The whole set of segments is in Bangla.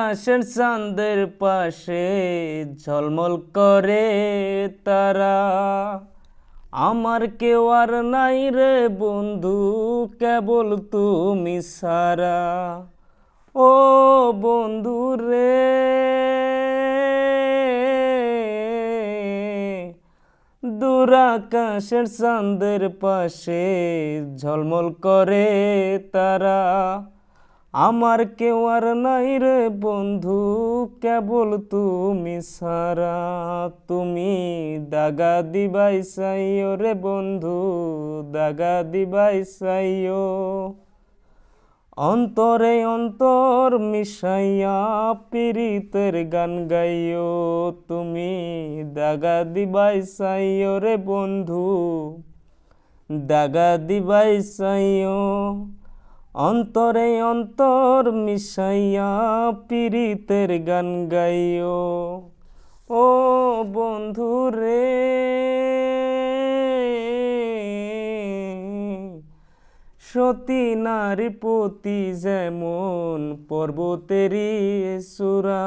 আকাশের চাঁদের পাশে ঝলমল করে তারা। আমার কেউ আর নাই রে বন্ধু, কেবল তুমি সারা। ও বন্ধু রে, দূর আকাশের চাঁদের পাশে ঝলমল করে তারা। আমার কেউ আর নাই রে বন্ধু, কেবল তুমি সারা। তুমি দাগা দিবাই চাইও রে বন্ধু, দাগা দিবাই চাইও। অন্তরে অন্তর মিশাইয়া পীড়িতের গান গাইও। তুমি দাগা দিবাই চাইও রে বন্ধু, দাগা দিবাই চাইও। অন্তরে অন্তর মিশাইয়া পীড়িতের গান গাইও। ও বন্ধু রে, সতী নারী পতি যেমন পর্বতেরই চূড়া,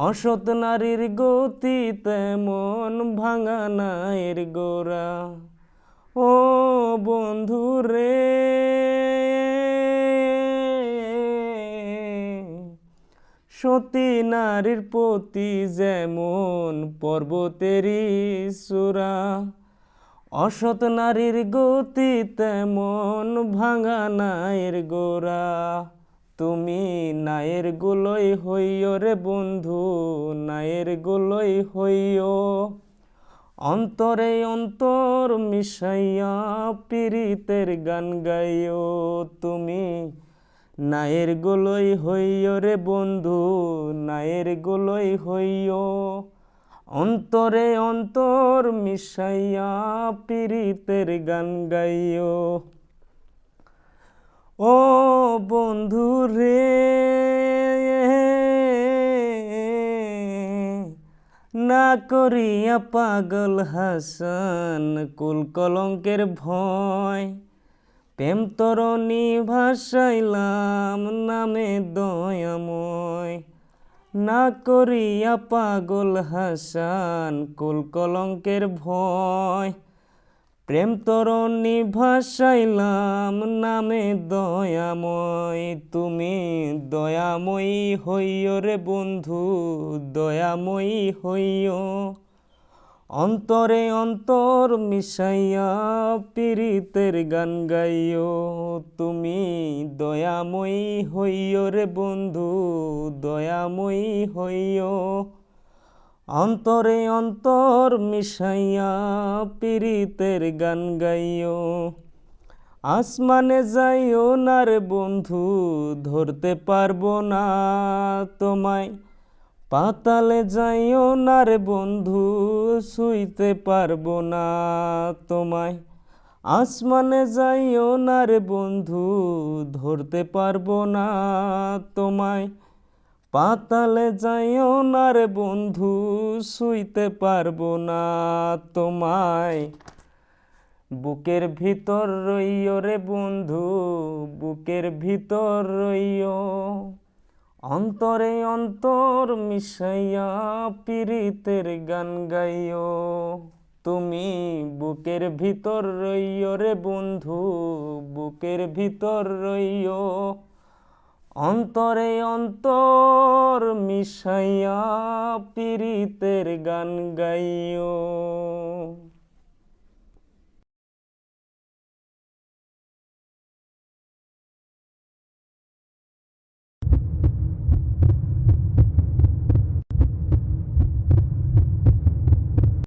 অসৎ নারীর গতি তেমন ভাঙা নায়ের গোড়া। ও বন্ধু রে, সতী নারীর পতি যেমন পর্বতেরই চূড়া, অসৎ নারীর গতি তেমন ভাঙা নায়ের গোড়া। তুমি নায়ের গুলোই হইও রে বন্ধু, নায়ের গুলোই হইও। অন্তরে অন্তর মিশাইয়া পীড়িতের গান গাইও। তুমি নায়ের গুলোই হইও রে বন্ধু, নায়ের গুলোই হইও। অন্তরে অন্তর মিশাইয়া পীড়িতের গান গাইও। ও বন্ধু রে, না করিয়া পাগল হাসান কুল কলঙ্কের ভয়, প্রেম তরণী ভাসাইলাম নামে দয়াময়। না করিয়া পাগল হাসান কুল কলঙ্কের ভয়, প্রেম তরণী ভাসাইলাম নামে দয়াময়। তুমি দয়াময়ী হইও রে বন্ধু, দয়াময়ী হইও। অন্তরে অন্তর মিশাইয়া পীড়িতের গান গাইও। তুমি দয়াময়ী হইও রে বন্ধু, দয়াময়ী হইও। অন্তরে অন্তর মিশাইয়া পীড়িতের গান গাইও। আসমানে যাইও না রে বন্ধু, ধরতে পারবো না তোমায়। পাতালে যাইও না রে বন্ধু, ছুঁইতে পারবো না তোমায়। আসমানে যাইও না রে বন্ধু, ধরতে পারবো না তোমায়। পাতালে যাইও না রে বন্ধু, ছুঁইতে পারবো না তোমায়। বুকের ভিতর রইও রে বন্ধু, বুকের ভিতর রইও। অন্তরে অন্তর মিশাইয়া পীড়িতের গান গাইও। তুমি বুকের ভিতর রইও রে বন্ধু, বুকের ভিতর রইও। অন্তরে অন্তর মিশাইয়া পীড়িতের গান গাইও।